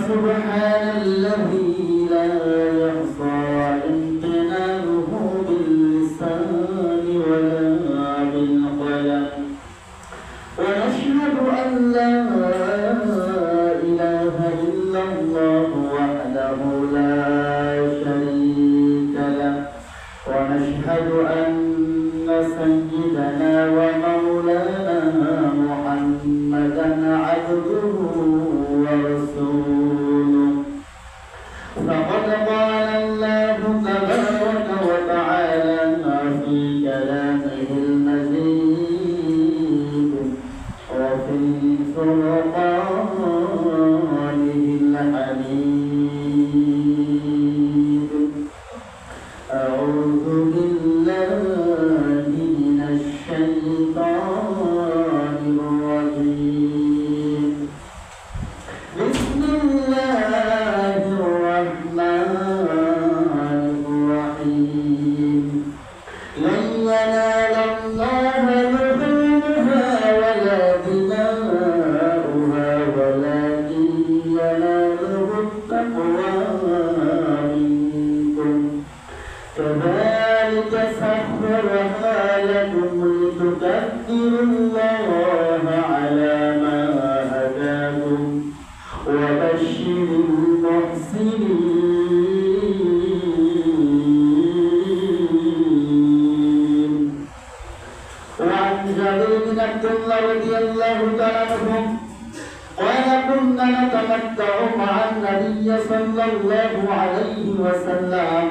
فسبحان الذي لا يحصى امتنانه باللسان ولا بالقلم ونشهد أن لا إله إلا الله وحده لا شريك له ونشهد أن سيدنا ومولانا محمدا عبده ورسوله فقد قال الله تبارك وتعالى في كلامه المجيد وفي فرقانه الحميد أعوذ بالله من الشيطان الرجيم بسم الله الرحمن الرحيم لن ينال الله لحومها ولا دماؤها ولكن يناله التقوى منكم كذلك سخرها لكم لتكبروا الله على ما هداكم وبشر المحسنين وعن جابر بن عبد الله رضي الله تعالى عنه قال كنا نتمتع مع النبي صلى الله عليه وسلم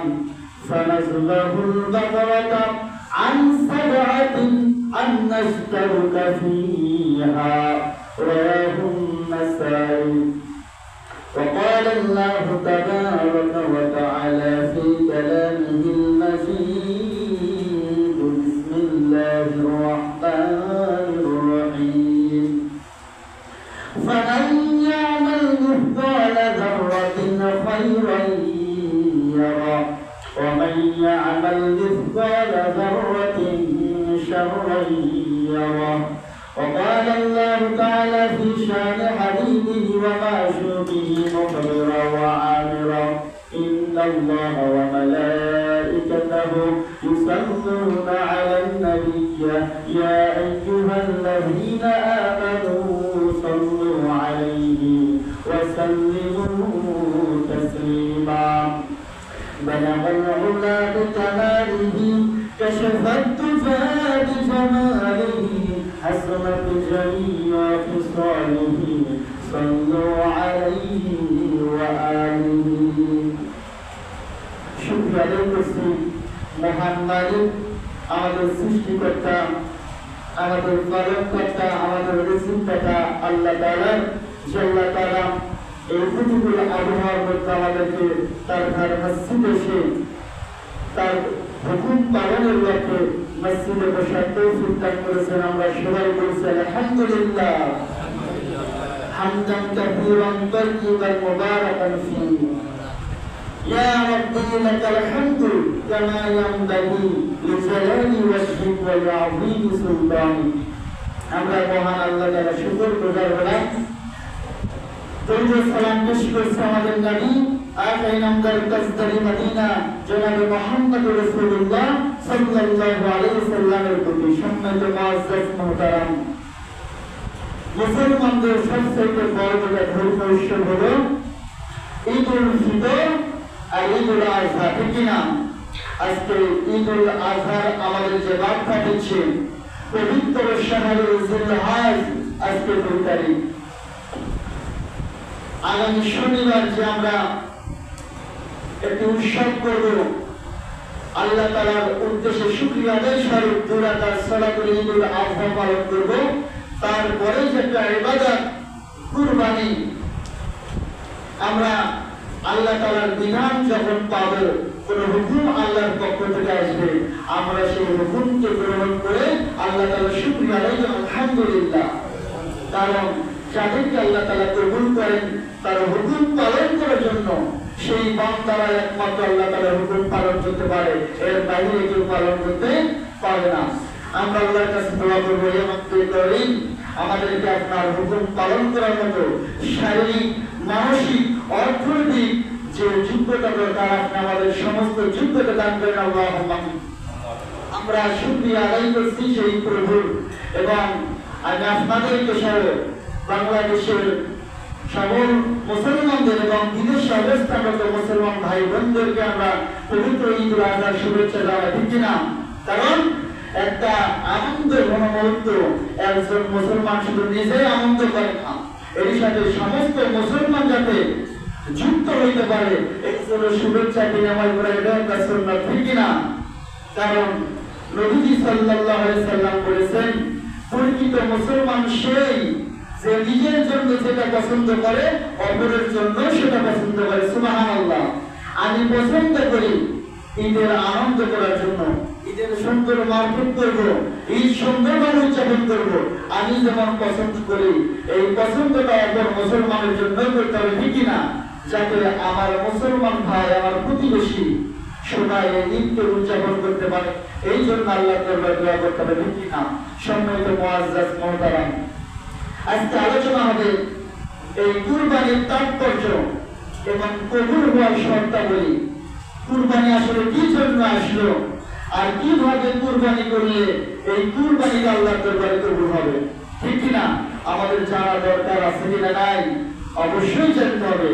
فنزله البقرة عن سبعة أن نشترك فيها رواه النسائي وقال الله تبارك وتعالى في كلامه المجيد بسم الله الرحمن الرحيم فمن يعمل مثقال ذرة خيرا يره ومن يعمل مثقال ذرة شرا يره وقال الله تعالى في شان حبيبه ومعشوقه مخبرا وعامرا إن الله وملائكته يصلون على النبي يا أيها الذين آمنوا صلوا عليه وسلموا تسليما بلغ العلا بكماله كشف الدجى بجماله حسنت جميع خصاله صلوا عليه وآله شكرا لكم محمد আমাদের সৃষ্টিকর্তা আমাদের পালনকর্তা আমাদের রিজিকদাতা আল্লাহ তাআলা জাল্লা তাআলা এই প্রতিকূল আবহাওয়ার মধ্যে আমাদেরকে তার ঘর মসজিদে এসে তার হুকুম পালনের লক্ষ্যে মসজিদে বসার তৌফিক দান করেছেন আমরা সবাই বলছি আলহামদুলিল্লাহ হামদান কাসীরান তাইয়িবান মুবারাকান ফীহি ইয়া রাব্বি লাকাল হামদু কামা ইয়ানবাগি লিজালালি ওয়াজহিক ওয়া লিআযীমি সুলতানিক আমরা মহান আল্লাহ তাআলা শুকরগুজার হলাম দরুদ সালাম পেশ করছি আমাদের নবী আখির নামদার তাজদারি মদিনা জনাবে মুহাম্মদ রাসূলুল্লাহ সাল্লাল্লাহু আলাইহি ওয়াসাল্লামের প্রতি সম্মানিত মুআজ্জাজ মুহতারাম মুসলমানদের সবচেয়ে বড় ধর্মীয় উৎসব হলো ঈদুল ফিতর আর ঈদুল আযহা ঠিক না আজকে ঈদুল আযহার আমাদের যে বার্তা দিচ্ছে পবিত্র শাহরে জিলহজ আজকে 2 তারিখ আগামী শনিবার যে আমরা একটি উৎসব করব আল্লাহ তাআলার উদ্দেশ্যে শুকরিয়া আদায় স্বরূপ 2 রাকাত সালাতুল ঈদুল আযহা পালন করব তারপরে যে ইবাদত কুরবানি আমরা আল্লাহ তাআলার বিধান যখন পাব কোন হুকুম আল্লাহর পক্ষ থেকে আসবে আমরা সেই হুকুমকে গ্রহণ করে আল্লাহ তাআলার শুকরিয়া আদায় আলহামদুলিল্লাহ কারণ যাদেরকে আল্লাহ তাআলা কবুল করেন তার হুকুম পালন করার জন্য সেই বান্দারা একমাত্র আল্লাহ তাআলার হুকুম পালন করতে পারে এর বাইরে কেউ পালন করতে পারে না আমরা আল্লাহর কাছে দোয়া করব ইয়া মাগফির করিম আমাদেরকে আপনার হুকুম পালন করার মতো শারীরিক, মানসিক, অর্থনৈতিক যে যোগ্যতা দরকার আপনি আমাদের সমস্ত যোগ্যতা দান করেন আল্লাহুম্মা আমিন। আমরা শুকরিয়া আদায় করছি সেই প্রভুর, এবং আমি আপনাদেরকে সহ বাংলাদেশের সকল মুসলমানদের এবং বিদেশে অবস্থানরত মুসলমান ভাই বোনদেরকে আমরা পবিত্র ঈদ উল আজহার শুভেচ্ছা জানাই, ঠিক না? কারণ একটা আনন্দ ঘনমুহূর্ত, একজন মুসলমান শুধু নিজেই আনন্দ করে না, এর সাথে সমস্ত মুসলমান যাতে যুক্ত হইতে পারে এই জন্য শুভেচ্ছা বিনিময় করে, এটা একটা সুন্নাত, ঠিক না? কারণ নবীজি সাল্লাল্লাহু আলাইহি সাল্লাম বলেছেন, প্রকৃত মুসলমান সেই যে নিজের জন্য যেটা পছন্দ করে অপরের জন্য সেটা পছন্দ করে। সুবহানাল্লাহ। আমি পছন্দ করি ঈদের আনন্দ করার জন্য, ঈদের সুন্দর মার্কেট করব, ঈদ সুন্দরভাবে উদযাপন করব। আমি যেমন পছন্দ করি এই পছন্দটা অপর মুসলমানের জন্য করতে হবে, ঠিক না? যাতে আমার মুসলমান ভাই, আমার প্রতিবেশী সবাই এই ঈদকে উদযাপন করতে পারে, এই জন্য আল্লাহর দরবারে দোয়া করতে হবে, ঠিক না? সম্মানিত মুআজ্জাজ মুহতারাম, আজকে আলোচনা হবে এই কুরবানির তাৎপর্য এবং কবুল হওয়ার শর্তাবলী। কুরবানি আসলে কি জন্য আসলো, আর কিভাবে কুরবানি করলে এই কুরবানিটা আল্লাহর দরবারে কবুল হবে, ঠিক কিনা? আমাদের জানা দরকার আছে কিনা নাই? অবশ্যই জানতে হবে।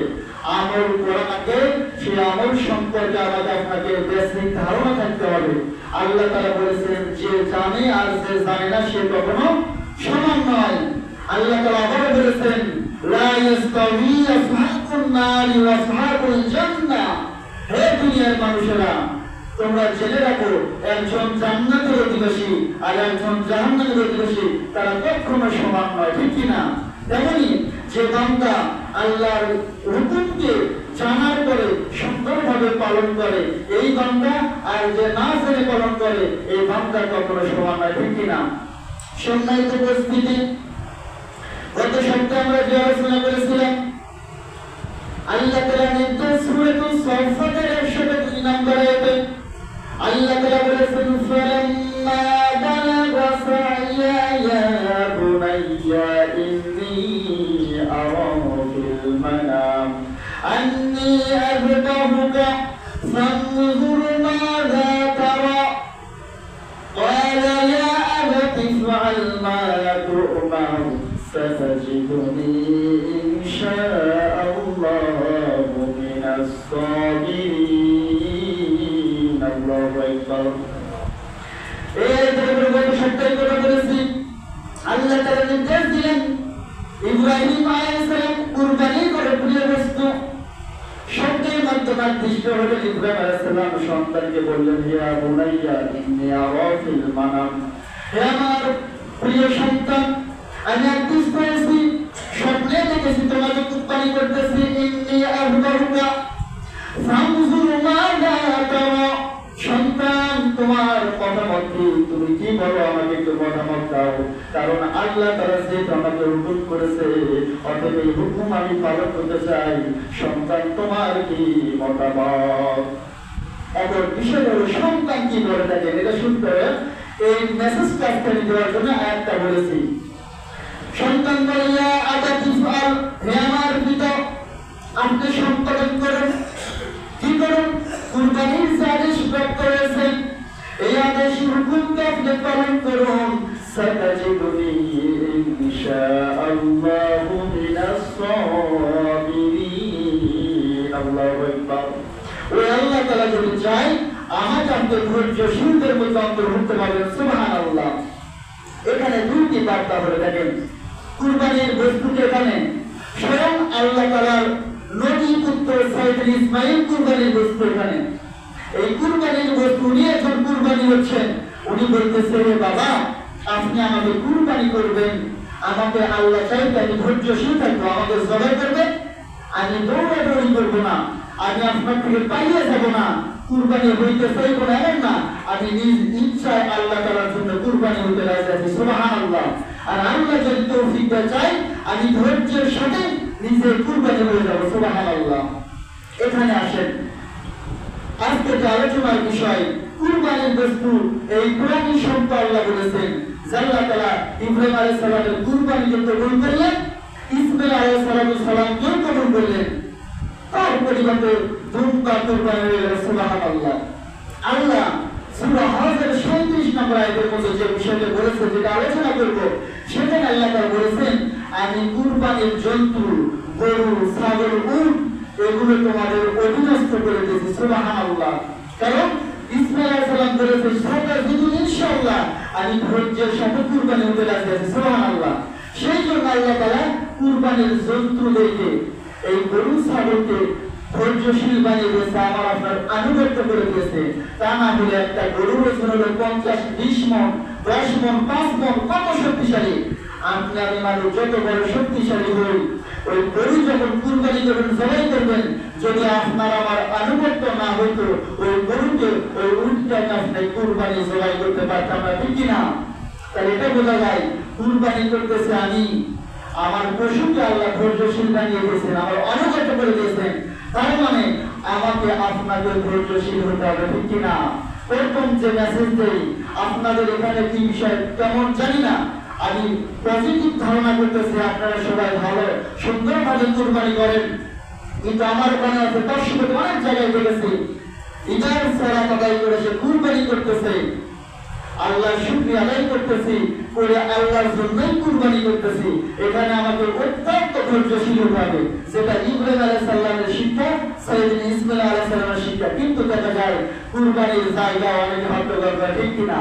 আমল করার আগে সেই আমল সম্পর্কে আমাকে আপনাকে বেসিক ধারণা থাকতে হবে। আল্লাহ তাআলা বলেছেন, যে জানে আর যে জানে না সে কখনো সমান নয়। আল্লাহ তাআলা আবার বলেছেন, লা ইস্তাওয়ি আসহাবুন নারি ওয়া আসহাবুল জান্নাহ। হে দুনিয়ার মানুষেরা, তোমরা জেনে রাখো, একজন জান্নাতের অধিবাসী আর একজন জাহান্নামের অধিবাসী তারা কখনো সমান নয়, ঠিক কিনা? তেমনি যে বান্দা আল্লাহর হুকুমকে জানার পরে সুন্দরভাবে পালন করে এই বান্দা, আর যে না জেনে পালন করে এই বান্দা কখনো সমান নয়, ঠিক কিনা? সম্মানিত উপস্থিতি, গত সপ্তাহে আমরা যে আলোচনা করেছিলাম, আল্লাহ তাআলা নির্দেশ সূরাতুস সাফফাতের 102 নম্বর আয়াতে আল্লাহ তাআলা বলেছেন, ফালাম্মা বালাগা সা'য়া ইয়া বুনাইয়া ইন্নী আরা ফিল মানাম আন্নী আযবাহুকা ফানজুর মাযা তারা ক্বালা ইয়া আবাতি ইফআল মা তু'মার সাতাজিদুনি ইনশাআল্লাহু মিনাস সাবিরিন। আল্লাহু আকবার। এই তারপরে গত সপ্তাহে কথা বলেছি, আল্লাহ তাআলা নির্দেশ দিলেন ইব্রাহিম আলাইহিস সালাম কুরবানি করে প্রিয় বস্তু শব্দের মাধ্যমে দৃষ্ট হলেন। ইব্রাহিম আলাইহিস সালাম সন্তানকে বললেন, ইয়া বুনাইয়া ইন্নী আরা ফিল মানাম, হে আমার প্রিয় সন্তান, আমি একদিন পেয়েছি, স্বপ্নে দেখেছি তোমাকে কুরবানি করতেছি। ইন্নী আযবাহুকা ফানজুর মাযা তারা, সন্তান তোমার মতামত কি, তুমি কি বলো আমাকে একটু মতামত দাও। কারণ আল্লাহ তাআলা যে আমাকে হুকুম করেছে, অতএব এই হুকুম আমি পালন করতে চাই। সন্তান তোমার কি মতামত? এখন বিষয় হলো সন্তান কি বলে থাকে, এটা শুনতে হবে। এই মেসেজটা আমি দেওয়ার জন্য আয়াতটা বলেছি। সন্তান বলে, ইয়া আবাতি ইফআল, হে আমার পিতা আপনি সম্পাদন করুন। কি করুন? কুরবানির যে আদেশ প্রাপ্ত হয়েছে এই আদেশ হুকুমকে আপনি পালন করুন। সাতাজিদুনি ইনশাআল্লাহু মিনাস সাবিরিন। আল্লাহু আকবার। ওই আল্লাহ তাআলা যদি চায় আমাকে আপনি ধৈর্যশীলদের মধ্যে অন্তর্ভুক্ত করবেন। সুবহানাল্লাহ। এখানে দুইটি বার্তা হয়ে দেখেন, কুরবানির বস্তুকে এখানে স্বয়ং আল্লাহ তাআলার নবী পুত্র সাইয়েদ ইসমাঈল কুরবানির বস্তু। এখানে এই কুরবানির বস্তু নিয়ে যখন কুরবানি হচ্ছেন, উনি বলতেছে, হে বাবা আপনি আমাকে কুরবানি করবেন, আমাকে আল্লাহ চাইতে আমি ধৈর্যশীল থাকবো, আমাকে জবাই করবেন, আমি দৌড়াদৌড়ি করবো না, আমি আপনার থেকে পালিয়ে যাবো না, কুরবানি হইতে চাইবো না, এমন না, আমি নিজ ইচ্ছায় আল্লাহ তাআলার জন্য কুরবানি হতে রাজি আছি। সুবহানাল্লাহ। আর আল্লাহ যদি তৌফিক চাই আমি ধৈর্যের সাথে নিজে কুরবানি হয়ে যাবো। সুবহানাল্লাহ। এখানে আসেন আজকে যে আলোচনার বিষয় কুরবানির বস্তু, এই কোরআনী সম্পদ আল্লাহ বলেছেন আল্লাহ তাআলা ইব্রাহিম আলাইহিস সালামের কুরবানি যখন কবুল করলেন, ইসমাঈল আলাইহিস সালাম যখন কবুল করলেন, তার পরিবর্তে দুম্বা কুরবানি হয়ে গেল। সুবহানাল্লাহ। আল্লাহ সূরা হজের 37 নম্বর আয়াতের মধ্যে যে বিষয়টা বলেছে, যেটা আলোচনা করব, সেখানে আল্লাহ তাআলা বলেছেন, আমি কুরবানির জন্তু গরু, ছাগল, উট এগুলো তোমাদের অধীনস্থ করে দিয়েছি। সুবহানাল্লাহ। কারণ ইসমাঈল আলাইহিস সালাম বলেছে, সরকার যদি ইনশাআল্লাহ আমি ধৈর্যের সাথে কুরবানি হতে রাজি আছি। সুবহানাল্লাহ। সেই জন্য আল্লাহ তাআলা কুরবানির জন্তুদেরকে, এই গরু ছাগলকে ধৈর্যশীল বানিয়ে দিয়েছে, আমার আপনার আনুগত্য করে দিয়েছে। তা না হলে একটা গরুর ওজন হলো 50-20 মণ, 10 মণ, 5 মণ, কত শক্তিশালী। আপনি আমি মানুষ যত বড় শক্তিশালী হই, ওই গরু যখন কুরবানি করবেন, জবাই করবেন, যদি আপনার আমার আনুগত্য না হইতো, ওই গরুকে, ওই উটটাকে আপনি কুরবানি জবাই করতে পারতাম না, ঠিক কিনা? তাহলে এটা বোঝা যায় কুরবানি করতেছে আমি, আমার পশুকে আল্লাহ ধৈর্যশীল বানিয়ে দিয়েছেন, আমার আনুগত্য করে দিয়েছেন। তার মানে আমাকে আপনাকে ধৈর্যশীল হতে হবে, ঠিক কিনা? প্রথম যে মেসেজ দেই, আপনাদের এখানে কি বিষয় কেমন জানি না, আমি পজিটিভ ধারণা করতেছি আপনারা সবাই ভালো সুন্দরভাবে কুরবানি করেন, কিন্তু আমার মনে আছে দর্শক অনেক জায়গায় দেখেছি ঈদের সালাত আদায় করে সে কুরবানি করতেছে, আল্লাহর শুকরিয়া আদায় করতেছি, করে আল্লাহর জন্যই কুরবানি করতেছি। এখানে আমাকে অত্যন্ত ধৈর্যশীল হতে হবে, যেটা ইব্রাহিম আলাইহিস সালামের শিক্ষা, সাইয়েদনা ইসমাঈল আলাইহিস সালামের শিক্ষা। কিন্তু দেখা যায় কুরবানির জায়গা অনেকে হট্টগোল করে, ঠিক কিনা?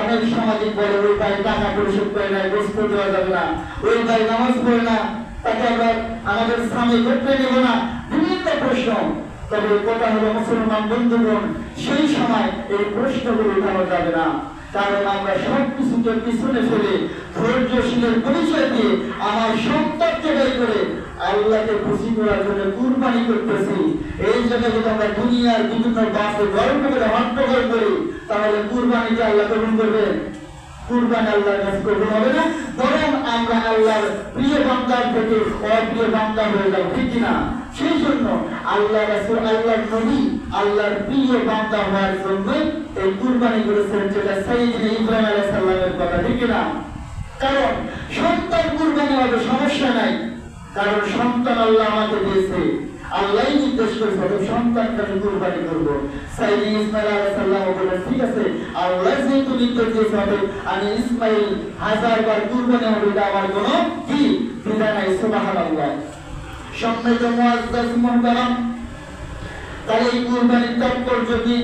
অনেক সামাজিক বলে, ওই ভাই টাকা পরিশোধ করে না, গোশত দেওয়া যাবে না, ওই ভাই নামাজ পড়ে না, তাকে আমরা আমাদের স্বামী করতে নেব না, বিভিন্ন প্রশ্ন। তবে কথা হলো মুসলমান বন্ধুগণ, সেই সময় এই প্রশ্নগুলো উঠানো যাবে না, কারণ আমরা সবকিছুকে পিছনে ফেলে ধৈর্যশীলের পরিচয় দিয়ে আমার সম্পদকে ব্যয় করে আল্লাহকে খুশি করার জন্য কুরবানি করতেছি। এই জায়গায় যদি আমরা দুনিয়ার বিভিন্ন বাসে গল্প করে হট্টগোল করি, তাহলে কুরবানিকে আল্লাহ কবুল করবেন? কুরবানি আল্লাহর কাছে কবুল হবে না, বরং আমরা আল্লাহর প্রিয় বান্দার থেকে অপ্রিয় বান্দা হয়ে যাব, ঠিক কিনা? সেই জন্য আল্লাহ রাসূল, আল্লাহর নবী আল্লাহর প্রিয় বান্দা হওয়ার জন্য এই কুরবানি করেছেন, যেটা সাইয়েদনা ইব্রাহিম আলাইহিস সালামের কথা, ঠিক কিনা? কারণ সন্তান কুরবানি হবে, সমস্যা নাই, কারণ সন্তান আল্লাহ আমাকে দিয়েছে, আল্লাহই নির্দেশ করেছে, সন্তানকে আমি কুরবানি করবো। সাইয়েদনা ইসমাঈল আলাইহিস সালাম বলেন, ঠিক আছে, আল্লাহ যেহেতু নির্দেশ দিয়েছে হবে, আমি ইসমাঈল 1000 বার কুরবানি হবে, এটা আমার কোনো কি বিধান নাই। সুবহানাল্লাহ। সম্মানিত মুআজ্জাজ মুহতারাম, তাহলে এই কুরবানির তাৎপর্য কি?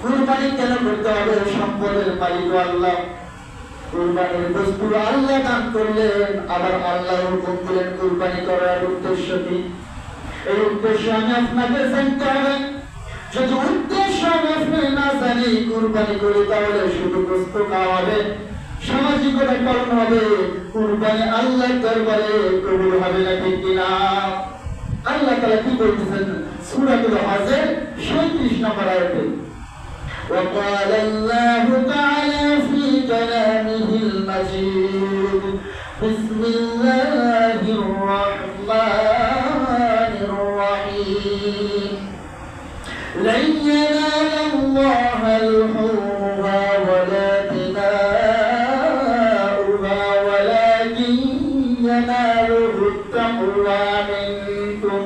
কুরবানি কেন করতে হবে? সম্পদের মালিক আল্লাহ, কুরবানির বস্তু আল্লাহ দান করলেন, আবার আল্লাহ হুকুম দিলেন কুরবানি করার উদ্দেশ্য কি? এই উদ্দেশ্য আমি আপনাকে জানতে হবে। যদি উদ্দেশ্য আমি না জানি, কুরবানি করি, তাহলে শুধু বস্তু খাওয়া হবে, সামাজিকতা পালন হবে, কুরবানি আল্লাহর দরবারে কবুল হবে না, ঠিক কিনা? আল্লাহ তাআলা কি বলতেছেন সূরাতুল হজের 37 নম্বর আয়াতে, وقال الله تعالى في كلامه المجيد بسم الله الرحمن الرحيم لن ينال الله لحومها ولا دماؤها ولكن يناله التقوى منكم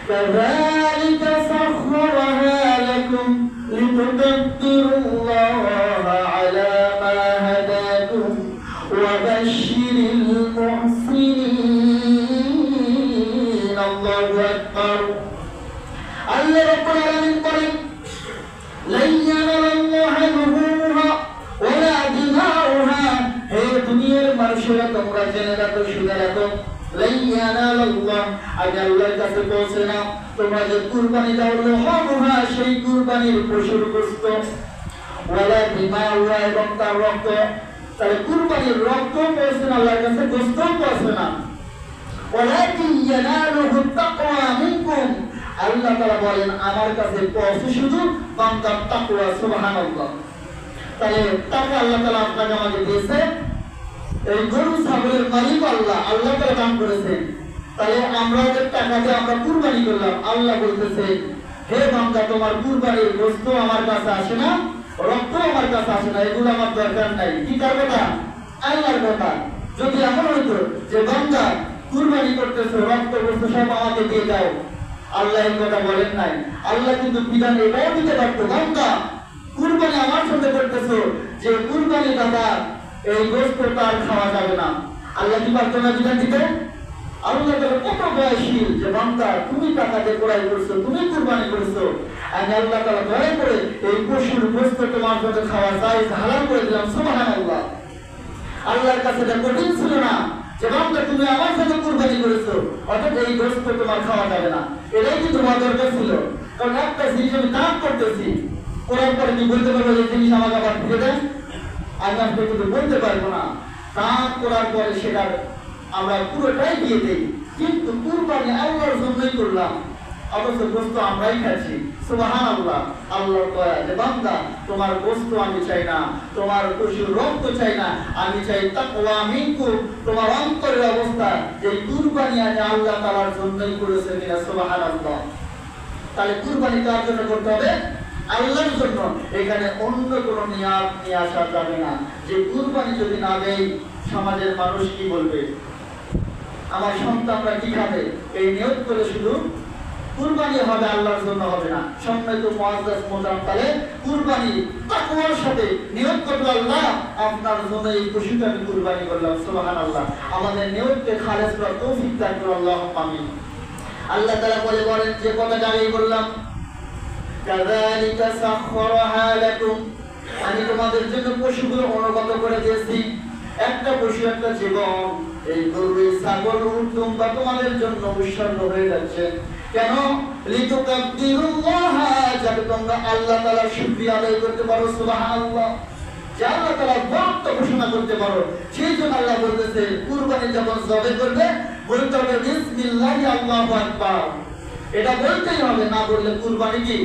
كذلك سخرها لكم لتكبروا الله على ما هداكم وبشر المحسنين الله أكبر الله رب العالمين قال لن ينال الله لحومها ولا دماؤها هي دنيا মানুষেরা তোমরা জেনে রাখো, শুনে রাখো, لن ينال الله আগে আল্লাহর কাছে পৌঁছে না তোমরা যে কুরবানি দাও, লহুমহা সেই কুরবানির পশুর গোশত, ওয়ালা দিমাউহা এবং তার রক্ত, তাহলে কুরবানির রক্ত পৌঁছে না আল্লাহর কাছে, গোশত পৌঁছে না। ওয়ালাকিন ইয়ানালুহু তাকওয়া মিনকুম, আল্লাহ তাআলা বলেন আমার কাছে পৌঁছে শুধু বান্দার তাকওয়া। সুবহানাল্লাহ। তাহলে তাকওয়া আল্লাহ তাআলা আপনাকে আমাকে দিয়েছে, এই গরু ছাগলের মালিক আল্লাহ, আল্লাহ তাআলা দান করেছেন। তাহলে আমরা ওদের টাকা দিয়ে আমরা কুরবানি করলাম, আল্লাহ বলতেছে হে বান্দা তোমার কুরবানির গোশত আমার কাছে আসে না, রক্ত আমার কাছে আসে না, এগুলো আমার দরকার নাই। কি তার কথা? আল্লাহর কথা। যদি এমন হইতো যে বান্দা কুরবানি করতেছে, রক্ত বস্তু সব আমাকে দিয়ে দাও, আল্লাহ এই কথা বলেন নাই। আল্লাহ কিন্তু বিধান এটাও দিতে পারতো, বান্দা কুরবানি আমার সাথে করতেছো, যে কুরবানি দাদা এই গোস্ত তার খাওয়া যাবে না। আল্লাহ কি পারতো না বিধান দিতে? আল্লাহ তাআলা কত দয়াশীল যে বান্দা তুমি টাকা দিয়ে ক্রয় করছো, তুমি কুরবানি করছো, আমি আল্লাহ তাআলা দয়া করে এই পশুর গোস্ত তোমার সাথে খাওয়া জায়েজ হালাল করে দিলাম। সুবহানাল্লাহ। আল্লাহর কাছে এটা কঠিন ছিল না যে বান্দা তুমি আমার সাথে কুরবানি করেছো, অর্থাৎ এই গোস্ত তোমার খাওয়া যাবে না। এটাই কি তোমার দরকার ছিল? কারণ একটা জিনিস আমি দান করতেছি, করার পরে কি বলতে পারবো যে জিনিস আমাকে আবার ফিরে দেন? আমি আপনাকে কিন্তু বলতে পারবো না। দান করার পরে সেটা আমরা পুরোটাই দিয়ে দেই, কিন্তু কুরবানি আল্লাহর জন্যই করলাম, অথচ গোস্ত আমরাই খাচ্ছি। সুবহানাল্লাহ। আল্লাহর দয়া যে বান্দা তোমার গোস্ত আমি চাই না, তোমার পশুর রক্ত চাই না, আমি চাই তাকওয়া মিনকুম, তোমার অন্তরের অবস্থা যে কুরবানি আমি আল্লাহ তাআলার জন্যই করেছি কিনা। সুবহানাল্লাহ। তাহলে কুরবানি কার জন্য করতে হবে? আল্লাহর জন্য। এখানে অন্য কোনো নিয়াত নিয়ে আসা যাবে না যে কুরবানি যদি না দেই সমাজের মানুষ কি বলবে, আমার সন্তানরা কি খাবে, এই নিয়ত করে শুধু কুরবানি হবে, আল্লাহর জন্য হবে না। সম্মানিত মুআজ্জাজ মুহতারাম, তাহলে কুরবানি তাকওয়ার সাথে নিয়ত করব, আল্লাহ আপনার জন্য এই পশুটা আমি কুরবানি করলাম। সুবহানাল্লাহ। আমাদের নিয়তকে খালেস করার তৌফিক দান করুন, আল্লাহুম্মা আমিন। আল্লাহ তাআলা বলেন যে কথাটা আমি বললাম, কাযালিকা সাখখারাহা লাকুম, আমি তোমাদের জন্য পশুগুলো অনুগত করে দিয়েছি। একটা পশু, একটা জীবন, এই গরু, ছাগল, উট, দুম্বা তোমাদের জন্য উৎসর্গ হয়ে যাচ্ছে। কেন? লিতুকাব্বিরুল্লাহ, যাতে তোমরা আল্লাহ তাআলার শুকরিয়া আদায় করতে পারো। সুবহানাল্লাহ। যে আল্লাহ তাআলা বরকত ঘোষণা করতে পারো, সেই জন্য আল্লাহ বলতেছে কুরবানি যখন জবে করবে বলতে হবে বিসমিল্লাহি আল্লাহু আকবার। এটা বলতেই হবে, না বললে কুরবানি কি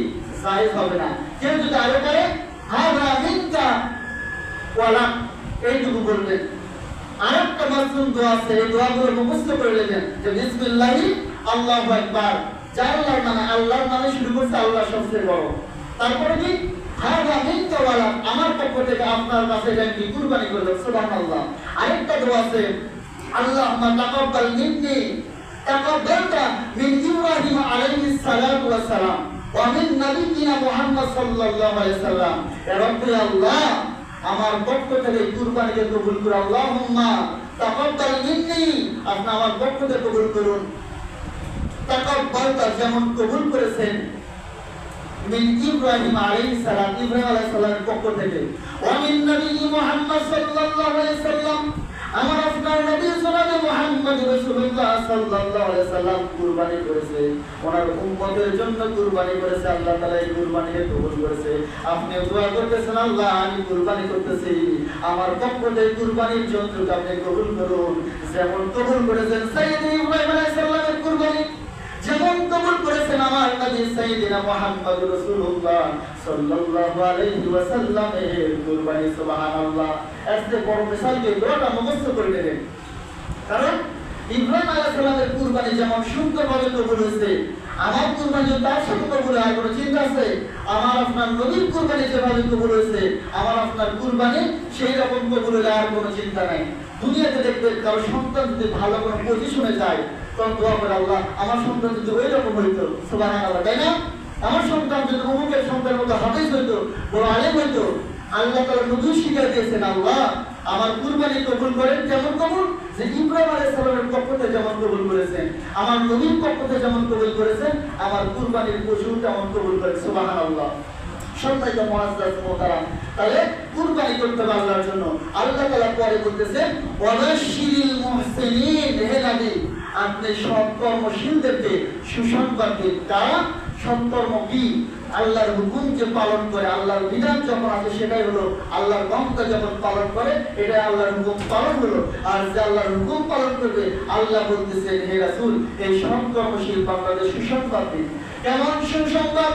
জায়েজ হবে না। কেউ যদি আরো করে হাযা মিনকা ওয়ালা, এইটুকু বলবেন। আরেকটা মাসুম দোয়া আছে, এই দোয়াগুলো মুখস্থ করে নেবেন যে বিসমিল্লাহি আল্লাহু আকবার, যার আল্লাহর নামে, আল্লাহর নামে শুরু করছে, আল্লাহ সবচেয়ে বড়। তারপরে কি হাযা মিনকা ওয়ালা, আমার পক্ষ থেকে আপনার কাছে এটা কি কুরবানি করলাম। সুবহানাল্লাহ। আরেকটা দোয়া আছে, আল্লাহুম্মা তাকাব্বাল মিন্নি তাকাব্বালতা মিন ইব্রাহিম আলাইহিস সালাতু ওয়াস সালাম ওয়া মিন নাবিয়িনা মুহাম্মদ সাল্লাল্লাহু আলাইহি ওয়াসাল্লাম। ইয়া রাব্বি আল্লাহ, আমার পক্ষ থেকে কুরবানিকে কবুল করুন। আল্লাহুম্মা তাকাব্বাল মিন্নি, আপনি আমার পক্ষ থেকে কবুল করুন। তাকাব্বালতা, যেমন কবুল করেছেন মিন ইব্রাহিম আলাইহিস সালাম, ইব্রাহিম আলাইহিস সালামের পক্ষ থেকে, ওয়া মিন নবী মুহাম্মদ সাল্লাল্লাহু আলাইহি ওয়াসাল্লাম, আমার আপনার নবী জনাবে মুহাম্মদ রাসূলুল্লাহ সাল্লাল্লাহু আলাইহি ওয়াসাল্লাম কুরবানি করেছে, ওনার উম্মতের জন্য কুরবানি করেছে। আল্লাহ তাআলা এই কুরবানিকে কবুল করেছে। আপনি দোয়া করতেছেন, আল্লাহ আমি কুরবানি করতেছি, আমার পক্ষ থেকে কুরবানির জন্য আপনি কবুল করুন। যেমন কবুল করেছেন সাইয়্যিদ ইব্রাহিম আলাইহিস সালামের কুরবানি, যেমন কবুল করেছেন আমার নবী সাইয়্যিদিনা মুহাম্মদ রাসূলুল্লাহ সাল্লাল্লাহু আলাইহি ওয়াসাল্লামের কুরবানি। সুবহানাল্লাহ। এতে বড় মিসালকে দোয়াটা মুখস্থ করে নেবেন, কারণ ইব্রাহিম আলাইহিস সালামের কুরবানি যেমন সুন্দরভাবে কবুল হয়েছে, আমার কুরবানি তার সাথে কবুল হয়, কোনো চিন্তা আছে? আমার আপনার নবীর কুরবানি যেভাবে কবুল হয়েছে, আমার আপনার কুরবানি সেই রকম কবুল হলে আর কোনো চিন্তা নাই। দুনিয়াতে দেখবেন কারো সন্তান যদি ভালো কোনো পজিশনে যায়, তখন দোয়া করে, আল্লাহ আমার সন্তান যদি ওই রকম হইতো। সুবহানাল্লাহ। তাই না? আমার সন্তান যদি অমুকের সন্তানের মতো হাফেজ হইতো, বড় আলেম হইতো। আল্লাহ তাআলা নবী শিক্ষা দিয়েছেন, আল্লাহ আমার কুরবানি কবুল করেন। যেমন কবুল যে ইব্রাহিম আলাইহিস সালামের পক্ষ থেকে যেমন কবুল করেছেন, আমার নবীর পক্ষ থেকে যেমন কবুল করেছেন, আমার কুরবানির পশু তেমন কবুল করেন। সুবহানাল্লাহ। সম্মানিত মুআজ্জাজ মুহতারাম, তাহলে কুরবানি করতে হবে আল্লাহর জন্য। আল্লাহ তাআলা পরে বলতেছেন ওয়াবাশশিরিল মুহসিনিন, হে নবী আপনি সৎকর্মশীলদেরকে সুসংবাদ দিন। কারা সৎকর্ম কি? আল্লাহর হুকুমকে পালন করে, আল্লাহর বিধান যখন আছে সেটাই হলো আল্লাহর বান্দা যখন পালন করে, এটাই আল্লাহর হুকুম পালন হলো। আর যে আল্লাহর হুকুম পালন করবে, আল্লাহ বলতেছেন হে রাসূল এই সৎকর্মশীল বান্দাদের সুসংবাদ দিন। কেমন সুসংবাদ?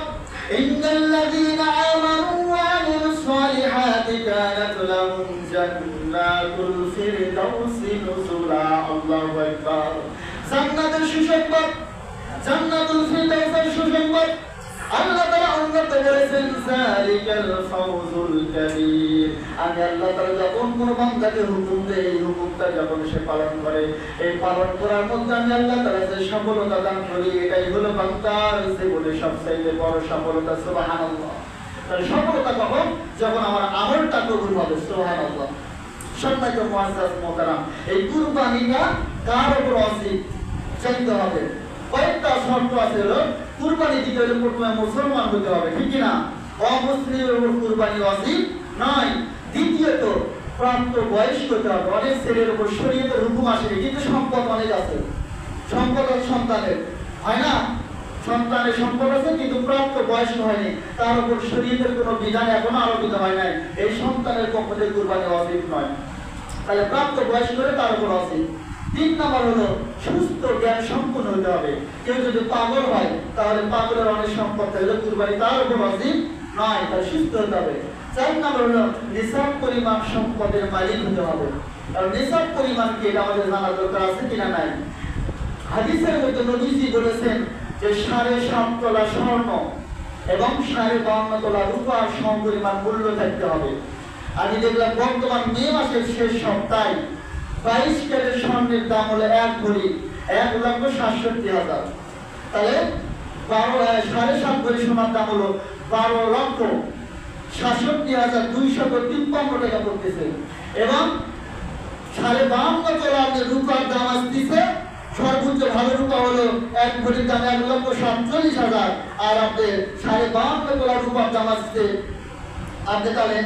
ইন্নাল্লাযীনা আমানু ওয়া আমিলুস সালিহাতি কানাত লাহুম জান্নাতুল ফিরদাউসি নুজুলা। আল্লাহু আকবার। জান্নাতের সুসংবাদ, জান্নাতুল ফিরদাউসের সুসংবাদ। আল্লাহ তাআলা উন্নত করেছেন যালিকাল ফাওজুল কাবীর। আমি আল্লাহ তাআলা যখন কোন বান্দাকে হুকুম দেই, এই হুকুমটা যখন সে পালন করে, এই পালন করার মধ্যে আমি আল্লাহ তাআলা যে সফলতা দান করি, এটাই হলো বান্দার জীবনে সবচেয়ে বড় সফলতা। সুবহানাল্লাহ। তাহলে সফলতা কখন? যখন আমার আমলটা কবুল হবে। সুবহানাল্লাহ। সম্মানিত মুআজ্জাজ মুহতারাম, এই কুরবানিটা কার উপর ওয়াজিব জানতে হবে। কয়েকটা শর্ত আছে। হলো কুরবানি দিতে হলে প্রথমে মুসলমান হতে হবে, ঠিক কি না? অমুসলিমের উপর কুরবানি ওয়াজিব নয়। দ্বিতীয়ত প্রাপ্ত বয়স্ক হতে হবে। অনেক ছেলের উপর শরীয়তের হুকুম আসেনি, কিন্তু সম্পদ অনেক আছে। সম্পদ সন্তানের হয় না, সন্তানের সম্পদ আছে কিন্তু প্রাপ্ত বয়স্ক হয়নি, তার উপর শরীয়তের কোনো বিধান এখনো আরোপিত হয় নাই, এই সন্তানের পক্ষ থেকে কুরবানি ওয়াজিব নয়। তাহলে প্রাপ্ত বয়স্ক হলে তার উপর ওয়াজিব। 3 নম্বর হলো সুস্থ জ্ঞান সম্পন্ন হতে হবে। কেউ যদি পাগল হয় তাহলে পাগলের অনেক সম্পদ থাকলে কুরবানি তার উপর ওয়াজিব নয়, তাহলে সুস্থ হতে হবে। 4 নম্বর হলো নিসাব পরিমাণ সম্পদের মালিক হতে হবে। আর নিসাব পরিমাণ কি এটা আমাদের জানা দরকার আছে কিনা নাই। হাদিসের মধ্যে নবীজি বলেছেন যে 7.5 তোলা স্বর্ণ এবং 52.5 তোলা রূপা সমপরিমাণ মূল্য থাকতে হবে। আমি দেখলাম বর্তমান মে মাসের শেষ সপ্তাহে 22 ক্যারেট স্বর্ণের দাম হলো 1 ভরি 1,67,000। তাহলে 7.5 ভরি সোনার দাম হলো 12,67,253 টাকা পড়তেছে। এবং 52.5 তোলা রূপার দাম আসতেছে, সর্বোচ্চ ভালো রূপা হলো 1 ভরির দাম 1,47,000। আর আপনার 52.5 তোলা রূপার দাম আসছে আপনি তাহলে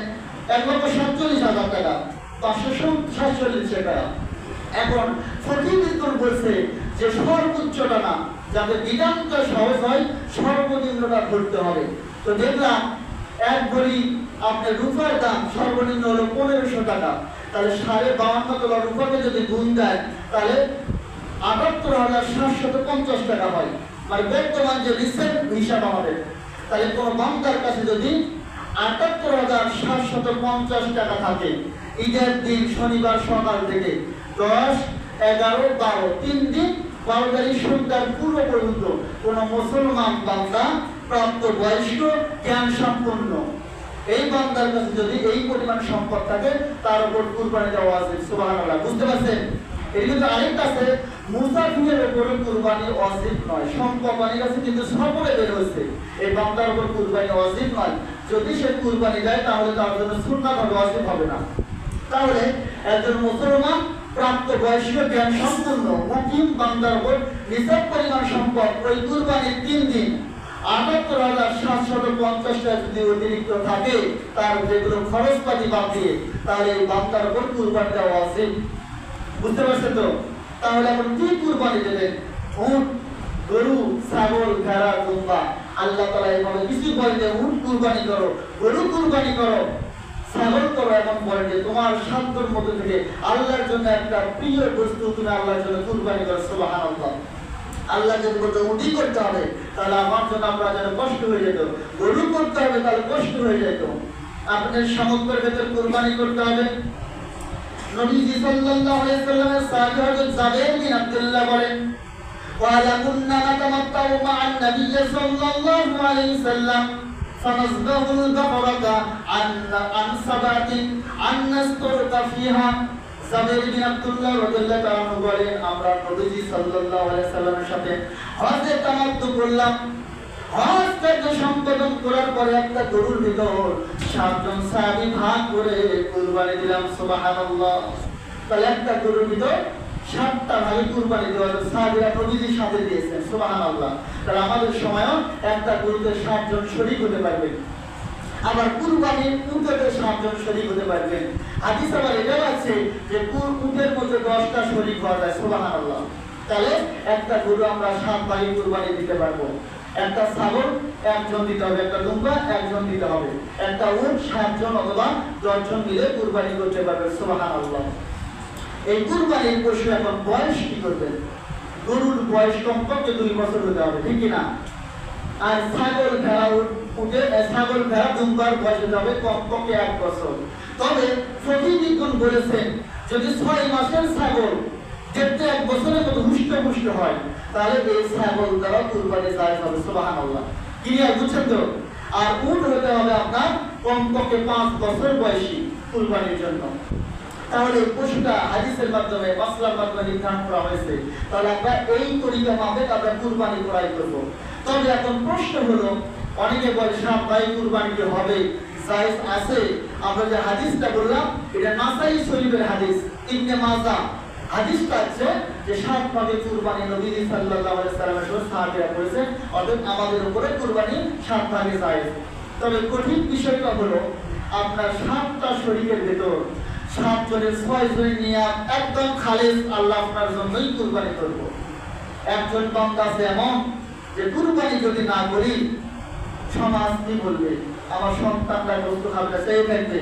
1,47,000 টাকা, 547 টাকা। এখন ফকিহগণ বলছে যে সর্বোচ্চটা না, যাতে বিধানটা সহজ হয় সর্বনিম্নটা ধরতে হবে। তো দেখলাম 1 ভরি আপনার রূপার দাম সর্বনিম্ন হলো 1500 টাকা। তাহলে 52.5 তোলা রূপাকে যদি গুণ দেয় তাহলে 78,750 টাকা হয়। মানে বর্তমান যে রিসেন্ট হিসাব আমাদের, তাহলে কোন বান্দার কাছে যদি 78,750 টাকা থাকে, ঈদের দিন শনিবার সকাল থেকে 10, 11, 12 3 দিন 12 তারিখ সন্ধ্যার পূর্ব পর্যন্ত কোন মুসলমান বান্দা প্রাপ্ত বয়স্ক জ্ঞান সম্পন্ন এই বান্দার কাছে যদি এই পরিমাণ সম্পদ থাকে, তার উপর কুরবানি দেওয়া ওয়াজিব। সুবহানাল্লাহ। বুঝতে পারছেন? এর কিন্তু আরেকটা আছে, মুসাফিরের উপর কুরবানি ওয়াজিব নয়। সম্পদ অনেক আছে কিন্তু সফরে বের হচ্ছে, এই বান্দার উপর কুরবানি ওয়াজিব নয়। যদি সে কুরবানি দেয় তাহলে তার জন্য সুন্নাত হবে, ওয়াজিব হবে না। তাহলে একজন মুসলমান প্রাপ্ত বয়স্ক জ্ঞান সম্পন্ন মুকিম বান্দার উপর নিসাব পরিমাণ সম্পদ ওই কুরবানির 3 দিন 78,750 টাকা যদি অতিরিক্ত থাকে, তার যেগুলো খরচপাতি বাদ দিয়ে, তাহলে এই বান্দার উপর কুরবানি দেওয়া ওয়াজিব। বুঝতে পারছেন তো? তাহলে এখন কি কুরবানি দেবেন? উট, গরু, ছাগল, ভেড়া, দুম্বা। আল্লাহ তাআলা এভাবে কিছু বলে যে উট কুরবানি করো, গরু কুরবানি করো, ছাগল করো। এখন বলে যে তোমার সাধ্যের মধ্যে থেকে আল্লাহর জন্য একটা প্রিয় বস্তু তুমি আল্লাহর জন্য কুরবানি করো। সুবহানাল্লাহ। আল্লাহ যদি বলতো উটি করতে হবে তাহলে আমার জন্য আপনার জন্য কষ্ট হয়ে যেত, গরু করতে হবে তাহলে কষ্ট হয়ে যেত। আপনার সামর্থ্যের ভেতর কুরবানি করতে হবে। নবীজি সাল্লাল্লাহু আলাইহি ওয়াসাল্লামের সাহাবী হযরত জাবের বিন আব্দুল্লাহ বলেন, ওয়ালা কুন্না নাতামাত্তাউ মা'আন নবী সাল্লাল্লাহু আলাইহি ওয়াসাল্লাম ফানাযবাহুল বাকরাতা আন সাবাতিন আন নাসতুরকা ফিহা। জাবের বিন আব্দুল্লাহ রাদিয়াল্লাহু তাআলা বলেন, আমরা নবীজি সাল্লাল্লাহু আলাইহি ওয়াসাল্লামের সাথে হজে তামাত্তু করলাম। হজ কার্য সম্পাদন করার পরে একটা গরুর ভিতর 7 জন সাহাবী ভাগ করে কুরবানি দিলাম। সুবহানাল্লাহ। তাহলে একটা গরুর ভিতর 7টা ভাগে কুরবানি দেওয়া হলো, সাহাবীরা নবীজির সাথে দিয়েছেন। সুবহানাল্লাহ। তাহলে আমাদের সময়ও একটা গরুতে 7 জন শরীক হতে পারবেন। আবার কুরবানির উটেতে 7 জন শরীক হতে পারবেন। হাদিস আবার এটাও আছে যে উটের মধ্যে 10টা শরীক হওয়া যায়। সুবহানাল্লাহ। তাহলে একটা গরু আমরা 7 ভাগে কুরবানি দিতে পারবো। একটা ছাগল 1 জন দিতে হবে, একটা দুম্বা 1 জন দিতে হবে, একটা উট 7 জন অথবা 10 জন মিলে কুরবানি করতে পারবে। সুবহানাল্লাহ। এই কুরবানির পশু এখন বয়স কি করবেন? গরুর বয়স কমপক্ষে 2 বছর হতে হবে, ঠিক কি না? আর ছাগল ভেড়া উঠে ছাগল ভেড়া দুম্বার বয়স হতে হবে কমপক্ষে 1 বছর। তবে ফকিহগণ বলেছেন যদি 6 মাসের ছাগল যেতে 1 বছরের মতো হুষ্ট হয় তাহলে এই ছাগল দ্বারা কুরবানি জায়েজ হবে। সুবহানাল্লাহ। ক্লিয়ার, বুঝছেন তো? আর উট হতে হবে আপনার কমপক্ষে 5 বছর বয়সী কুরবানির জন্য। তাহলে পশুটা হাদিসের মাধ্যমে মাসলার মাধ্যমে নির্ধারণ করা হয়েছে। তাহলে আমরা এই তরিকা মাফিক আমরা কুরবানি ক্রয় করব। তবে এখন প্রশ্ন হলো, অনেকে বলে সাত ভাই কুরবানি কি হবে, জায়েজ আছে? আমরা যে হাদিসটা বললাম এটা নাসাই শরীফের হাদিস, ইবনে মাজাহ হাদিসটা আছে যে সাত ভাগে কুরবানি নবী সাল্লাল্লাহু আলাইহি ওয়াসাল্লামের সাহাবীরা করেছেন, অতএব আমাদের উপরে কুরবানি সাত ভাগে জায়েজ। তবে কঠিন বিষয়টা হলো আপনার সাতটা শরীরের ভেতর 7 জনের 6 জনের নিয়াত একদম খালেস আল্লাহ আপনার জন্যই কুরবানি করব। একজন বান্দা আছে এমন যে কুরবানি যদি না করি সমাজ কি বলবে, আমার সন্তানরা কষ্ট খাবে না, সেই থাকবে।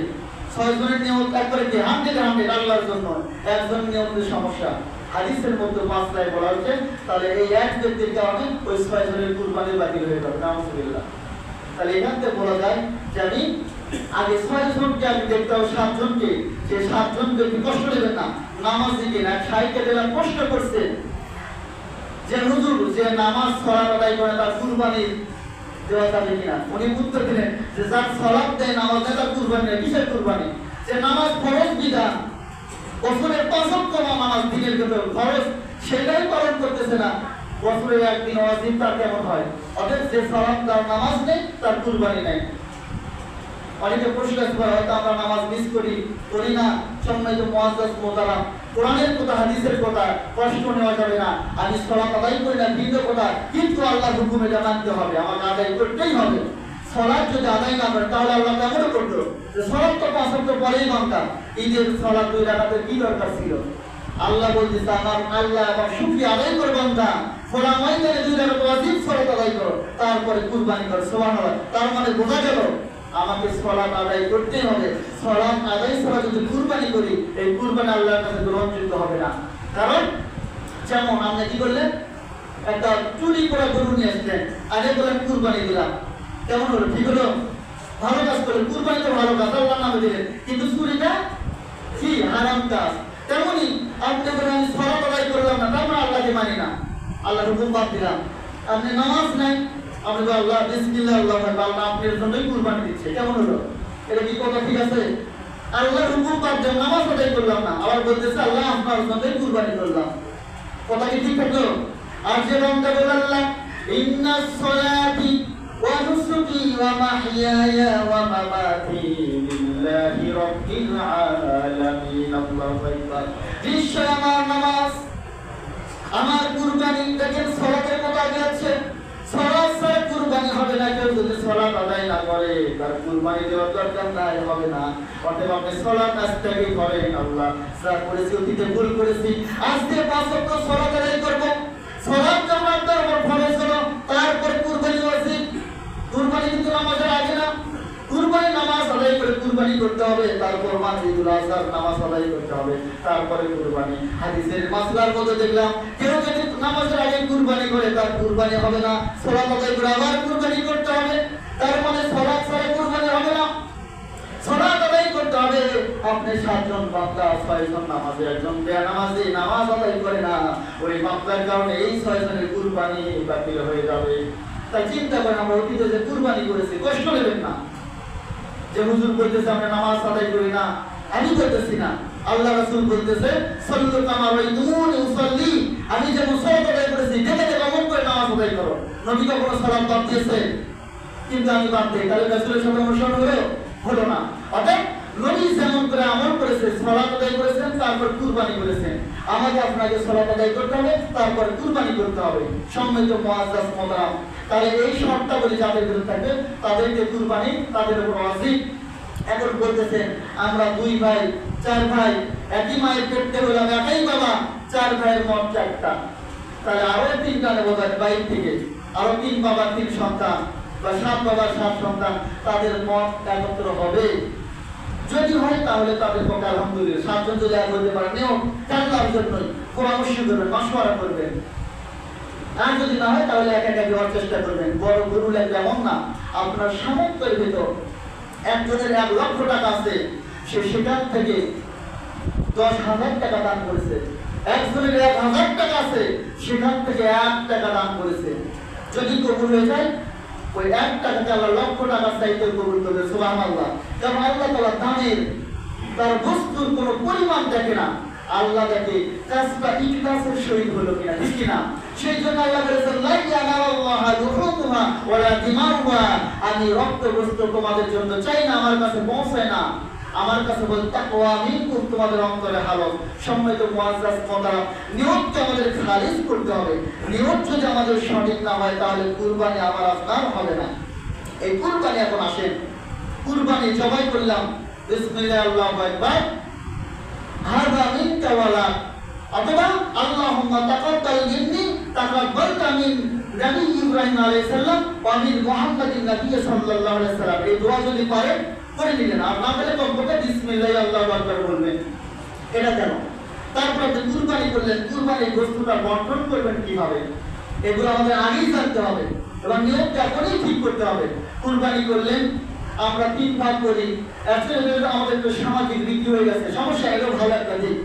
6 জনের নিয়ত একবারে কি 100 আল্লাহর জন্য, একজন নিয়তের সমস্যা। হাদিসের মধ্যে মাসলায় বলা হচ্ছে তাহলে এই এক ব্যক্তির কারণে ওই 6 জনের কুরবানি বাতিল হয়ে যাবে, নাউজুবিল্লাহ। তাহলে এখান থেকে বলা যায় যে আমি আগে 6 জনকে আমি দেখতে হবে, 7 জনকে, যে 7 জন ব্যক্তি কষ্ট নেবেন না, নামাজি কিনা সাইকে দিলাম কষ্ট করছে যে হুজুর যে নামাজ সালাত আদায় করে তার কুরবানি দেওয়া যাবে কিনা। উনি উত্তর দিলেন যে যার সালাত দেয় নামাজ দেয় তার কুরবানি নেই। কিসের কুরবানি? যে নামাজ ফরজ বিধান, বছরের 5 ওয়াক্ত নামাজ দিনের ভেতর ফরজ, সেটাই পালন করতেছে না, বছরে একদিন ওয়াজিব তার কেমন হয়? অতএব যে সালাত তার নামাজ নেই তার কুরবানি নাই। অনেকে প্রশ্ন করে হয়তো আমরা নামাজ মিস করি না। সম্মানিত মুআজ্জাজ মুহতারাম, কোরআনের কথা হাদিসের কথা কষ্ট নেওয়া যাবে না। আমি সালাত আদায় করি না ভিন্ন কথা, কিন্তু আল্লাহর হুকুম এটা মানতে হবে, আমাকে আদায় করতেই হবে। সালাত যদি আদায় না করে তাহলে আল্লাহ কেমন করতো? যে সালাত তো 5 ওয়াক্ত পরেই মানতাম, ঈদের সালাত 2 রাকাতের কি দরকার ছিল? আল্লাহ বলতেছে আমার আল্লাহ আমার শুকরিয়া আদায় করে বান্দা, ফলা ময়দানে 2 রাকাত ওয়াজিব সালাত আদায় করো, তারপরে কুরবানি করো। সুবহানাল্লাহ। তার মানে বোঝা গেল আমাকে সালাত আদায় করতে হবে। সালাত আদায় ছাড়া যদি কুরবানি করি এই কুরবানি আল্লাহর কাছে গ্রহণযোগ্য হবে না। কারণ যেমন আপনি কি করলেন, একটা চুরি করা গরু নিয়ে আসলেন, আগে বলেন কুরবানি দিলাম, কেমন হলো? ঠিক হলো? ভালো কাজ করলেন, কুরবানি তো ভালো কাজ, আল্লাহর নামে দিলেন, কিন্তু চুরিটা কি হারাম কাজ। তেমনি আপনি বলেন আমি সালাত আদায় করলাম না, তার মানে আল্লাহকে মানি না, আল্লাহর হুকুম বাদ দিলাম। আপনি নামাজ নাই, আপনি আল্লাহ বিসমিল্লাহ আল্লাহু আকবার, আল্লাহ আপনার জন্যই কুরবানি দিচ্ছে, কেমন হলো? এটা কি কথা ঠিক আছে? আল্লাহর হুকুম বাদ দিয়ে নামাজ আদায় করলাম না, আবার বলতেছে আল্লাহ আপনার জন্যই কুরবানি করলাম, কথা কি ঠিক থাকলো? আর যে বান্দা বলে আল্লাহ ইন্নাস সালাতি ওয়া নুসুকি ওয়া মাহইয়ায়া ওয়া মামাতি লিল্লাহি রাব্বিল আলামিন, আল্লাহু আকবার। নিশ্চয় আমার নামাজ আমার কুরবানি, দেখেন সালাতের কথা আছে, সালাত ছাড়া কুরবানি হবে না। কেউ যদি সালাত আদায় না করে তার কুরবানি দেওয়ার দরকার নাই, হবে না। অতএব আপনি সালাত আজকে করেন, আল্লাহ যা করেছি অতীতে ভুল করেছি, আজকে 5 ওয়াক্ত সালাত আদায় করব। সালাত যখন আপনার উপর ফরজ হলো তারপরে কুরবানি ওয়াজিব। কুরবানি কিন্তু নামাজের আগে না, কুরবানি নামাজ আদায় করে কুরবানি করতে হবে, তারপর ঈদুল আজহার নামাজ আদায় করতে হবে, তারপরে কুরবানি। হাদিসের মাসলার মধ্যে দেখলাম কেউ যদি নামাজের আগে কুরবানি করে তার কুরবানি হবে না, সালাত আদায় করে আবার কুরবানি করতে হবে, তার মানে সালাত ছাড়া কুরবানি হবে না, সালাত আদায় করতে হবে। আপনি 7 জন বান্দা 6 জন নামাজে, একজন বেনামাজি নামাজ আদায় করে না, ওই বান্দার কারণে এই 6 জনের কুরবানি বাতিল হয়ে যাবে। তাই চিন্তা করেন আমরা অতীতে যে কুরবানি করেছি, কষ্ট নেবেন না। যে হুজুর বলতেছে আমরা নামাজ আদায় করি না, আমি করতেছি না, আল্লাহ রাসূল বলতেছে সাল্লু কামা রাআইতুমুনি উসাল্লি, আমি যেমন সালাত আদায় করেছি দেখে দেখে আমল করে নামাজ আদায় করো। নবী কখনো সালাত বাদ দিয়েছে? কিন্তু আমি বাদ দিই, তাহলে রাসূলের সাথে অনুসরণ হলো না। অতএব নবী যেমন করে আমল করেছে, সালাত আদায় করেছেন, তারপর কুরবানি করেছেন, আমাকে আপনাকে সালাত আদায় করতে হবে, তারপর কুরবানি করতে হবে। সম্মানিত মুআজ্জাজ মুহতারাম, তাহলে এই শর্তাবলী যাদের ভিতরে থাকবে তাদেরকে কুরবানি তাদের উপর ওয়াজিব। এখন বলতেছেন আমরা 2 ভাই 4 ভাই, একই মায়ের পেট থেকে হলাম, একই বাবা, 4 ভাইয়ের মত 4টা, তাহলে আরো 3টা নেব বাইর থেকে, আরো 3 বাবা 3 সন্তান, বা 7 বাবা 7 সন্তান, তাদের মত একত্র হবে। যদি হয় তাহলে তাদের পক্ষে আলহামদুলিল্লাহ, 7 জন যদি এক হতে পারে নেও আল্লাহর জন্যই পরামর্শ করবেন, মাশওয়ারা করবেন। আর যদি না হয় তাহলে একা একা দেওয়ার চেষ্টা করবেন। বড় গরু লাগবে এমন না, আপনার সামর্থ্যের ভিতর একজনের 1 লক্ষ টাকা আছে, সে সেখান থেকে 10,000 টাকা দান করেছে, একজনের 1,000 টাকা আছে, সেখান থেকে 1 টাকা দান করেছে। যদি কবুল হয়ে যায় ওই 1 টাকাকে আল্লাহ লক্ষ টাকার চাইতে কবুল করবে, সুবহানাল্লাহ। কারণ আল্লাহ তাআলা দানের তার বস্তুর কোনো পরিমাণ দেখে না, আল্লাহ দেখে কাজটা ইখলাসের সহিত হলো কিনা, ঠিক কিনা। সেই জন্য আল্লাহ বলেছেন লা ইয়ানাল্লাহু লুহুমুহা ওয়ালা দিমাউহা, আমি রক্ত বস্তু তোমাদের জন্য চাই না, আমার কাছে পৌঁছায় না, আমার কাছে বল তাকওয়া মিনকুম, তোমাদের অন্তরে হালত। সম্মানিত মুআজ্জাজ মোহতারাম, নিয়তকে আমাদের খালিস করতে হবে। নিয়ত যদি আমাদের সঠিক না হয় তাহলে কুরবানি আমার আপনার হবে না। এই কুরবানি এখন আসেন, কুরবানি জবাই করলাম, বিসমিল্লাহ আল্লাহু আকবার, হাযা মিনকা ওয়ালা, অথবা আল্লাহুম্মা তাকাব্বাল মিন্নি তাকাব্বালতা মিন নবী ইব্রাহিম আলাইহিস সালাম ওয়া মিন মুহাম্মাদিন নবী সাল্লাল্লাহু আলাইহি সাল্লাম। এই দোয়া যদি পারেন করে নিলেন, আর না পেলে কমপক্ষে বিসমিল্লাহ আল্লাহু আকবার বলবেন। এটা কেন? তারপর আপনি কুরবানি করলেন, কুরবানির গোশতটা বন্টন করবেন কিভাবে, এগুলো আমাদের আগেই জানতে হবে এবং নিয়মটা এখনই ঠিক করতে হবে। কুরবানি করলেন, আমরা 3 ভাগ করি, আসলে আমাদের একটু সামাজিক রীতি হয়ে গেছে, সমস্যা, এগুলো ভালো একটা দিক।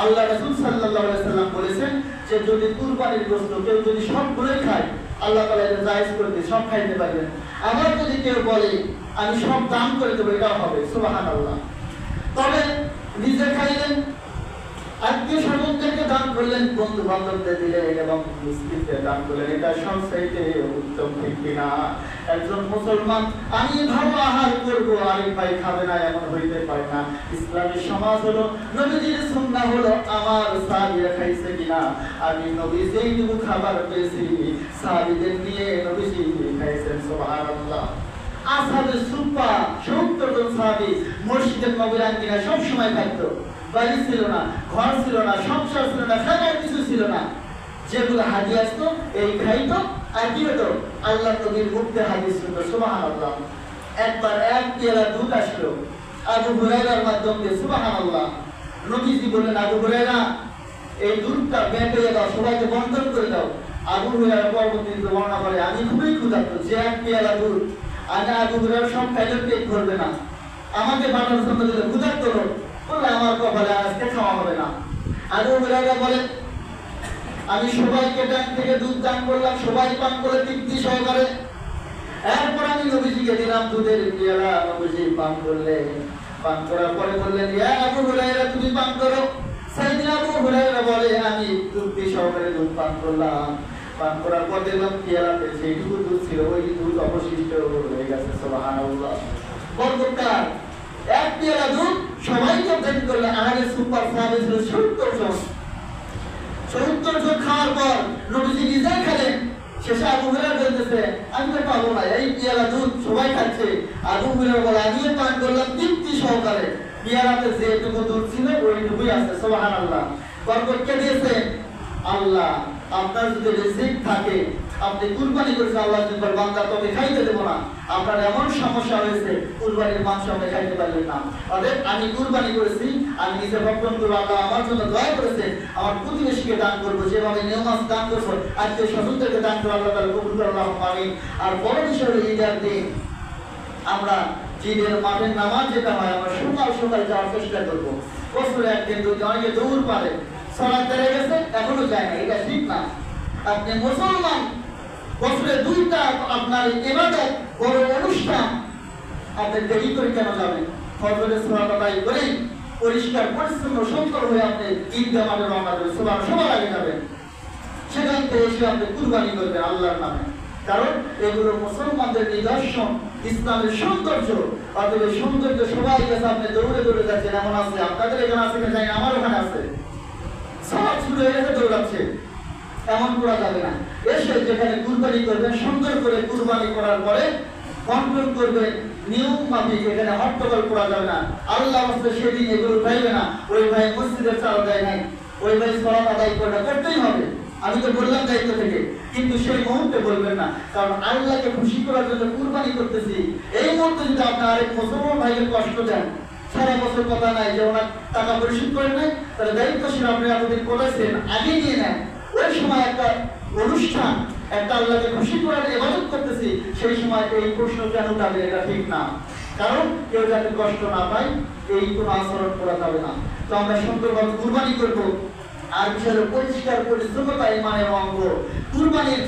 আল্লাহ রাসূল সাল্লাল্লাহু আলাইহি সাল্লাম বলেছেন যে যদি কুরবানির গোশত কেউ যদি সবগুলোই খায়, আল্লাহ তাআলা এটা জায়েজ করে দিয়ে সব খাইতে পারবেন। আবার যদি কেউ বলে আমি সব দান করে দেবো, এটাও হবে, সুবহানাল্লাহ। তবে নিজে খাইলেন, আত্মীয় স্বজনদেরকে দান করলেন, বন্ধু বান্ধবদের দিলেন এবং মিসকিনদের দান করলেন, এটা সবচাইতে উত্তম, ঠিক কিনা। একজন মুসলমান আমি ভালো আহার করবো, আরেক ভাই খাবে না, এমন হইতে পারে না। ইসলামী সমাজ হলো, নবীজির সুন্নাহ হলো আমার সাহাবীরা খাইছে কিনা, আমি নবী যেইটুকু খাবার পেয়েছি সাহাবীদের নিয়ে নবীজি খাইছেন, সুবহানাল্লাহ। আসহাবে সুফা 70 জন সাহাবী মসজিদের নববীর আঙ্গিনায় সব সময় থাকতো, বাড়ি ছিল না, ঘর ছিল না, সংসার ছিল না, খাবার কিছু ছিল না, যেগুলো হাদিয়া আসতো এই খাইতো। আর কি হতো, আল্লাহ নবীর মুখে হাদিস শুনতো, সুবহানাল্লাহ। একবার 1 পেয়ালা দুধ আসলো আবু হুরায়রার মাধ্যমে, সুবহানাল্লাহ। নবীজি বললেন আবু হুরায়রা এই দুধটা বেঁধে দাও, সবাইকে বন্টন করে দাও। আবু হুরায়রা পরবর্তীতে বর্ণনা করে আমি খুবই ক্ষুধার্ত, যে 1 পেয়ালা দুধ আমি আবু হুরায়রা সব খাইলে পেট ভরবে না, আমাকে বানানোর জন্য দিলে ক্ষুধার্ত লোক বললে আমার কপালে আজকে খাওয়া হবে না। আবু হুরায়রা বলে আমি সবাইকে ব্যাংক থেকে দুধ দান করলাম, সবাই পান করে তৃপ্তি সহকারে। এরপর আমি নবীজিকে দিলাম দুধের পেয়ালা, নবীজি পান করলেন। পান করার পরে বললেন ইয়া আবু হুরায়রা তুমি পান করো। সাইয়েদনা আবু হুরায়রা বলে আমি তৃপ্তি সহকারে দুধ পান করলাম। পান করার পর দেখলাম পেয়ালাতে সেইটুকু দুধ ছিল, ওই দুধ অবশিষ্ট হয়ে গেছে, সুবহানাল্লাহ। বরকতকার 1 পেয়ালা দুধ সবাইকে দান করলেন। আহলে সুপার সাহাবী ছিল 70 জন। 70 জন খাওয়ার পর নবীজি নিজে খেলেন। শেষে আবু হুরায়রা বলতেছে আমি তো পাবো না, এই পেয়ালা দুধ সবাই খাচ্ছে। আবু হুরায়রা বলে আমিও পান করলাম তৃপ্তি সহকারে, পেয়ালাতে যেটুকু দুধ ছিল ওইটুকুই আছে, সুবহানাল্লাহ। বরকত কে দিয়েছে? আল্লাহ। আপনার যদি রিজিক থাকে, আপনি কুরবানি করেছেন, আল্লাহ যদি বান্দা তোকে খাইতে দেব না, আপনার এমন সমস্যা হয়েছে কুরবানির মাংস আপনি খাইতে পারলেন না, অতএব আমি কুরবানি করেছি, আমি নিজে ভক্ষণ করবো, আল্লাহ আমার জন্য দয়া করেছে, আমার প্রতিবেশীকে দান করবো, যেভাবে নিয়মাস দান করবো, আত্মীয় স্বজনদেরকে দান করবো, আল্লাহ তাআলা কবুল করে, আল্লাহুম্মা আমিন। আর বড় বিষয় হলো ঈদের দিন আমরা ঈদের মাঠের নামাজ যেটা হয় আমরা সকাল সকাল যাওয়ার চেষ্টা করবো। বছরে একদিন যদি অনেকে দৌড় পারে, সালাত বেড়ে গেছে এখনো যায় না, এটা ঠিক না। আপনি মুসলমান, বছরে 2টা আপনার ইবাদত বড় অনুষ্ঠান, আপনি দেরি করে কেন যাবেন? ফজরের সালাত আদায় করেই পরিষ্কার পরিচ্ছন্ন সুন্দর হয়ে আপনি ঈদগাহ মাঠে রওনা দেবেন, সবার আগে যাবেন, সেখান থেকে এসে আপনি কুরবানি করবেন আল্লাহর নামে। কারণ এগুলো মুসলমানদের নিদর্শন, ইসলামের সৌন্দর্য। অতএব সৌন্দর্য সবাই কাছে আপনি দৌড়ে দৌড়ে যাচ্ছেন, এমন আছে আপনাদের এখানে আছে কিনা জানি, আমার ওখানে আছে, সব শুরু হয়ে গেছে দৌড়াচ্ছে, এমন করা যাবে না। এসে যেখানে কুরবানি করবেন সুন্দর করে কুরবানি করার পরে কন্ট্রোল করবেন, নিয়ম মাফিক, এখানে হট্টগোল করা যাবে না। আল্লাহ রাসূল সেদিন এগুলো চাইবে না, ওই ভাই মসজিদের চাল দেয় নাই, ওই ভাই সালাত আদায় করে করতেই হবে, আমি তো বললাম দায়িত্ব থেকে, কিন্তু সেই মুহূর্তে বলবেন না, কারণ আল্লাহকে খুশি করার জন্য কুরবানি করতেছি। এই মুহূর্তে যদি আপনার আরেক মুসলমান ভাইকে কষ্ট দেন, সারা বছর কথা নাই যে ওনার টাকা পরিশোধ করেন নাই, তাহলে দায়িত্বশীল আপনি এতদিন করেছেন আগে নিয়ে নেন। ওই সময় একটা অনুষ্ঠান, একটা আল্লাহকে খুশি করার ইবাদত করতেছি, সেই সময় এই প্রশ্ন কেন যাবে? এটা ঠিক না। কারণ কেউ যাতে কষ্ট না পায় এই কোনো আচরণ করা যাবে না। তো আমরা সুন্দরভাবে কুরবানি করবো। আর বিষয়ে পরিষ্কার পরিচ্ছন্নতা ইমানের অঙ্গ। কুরবানির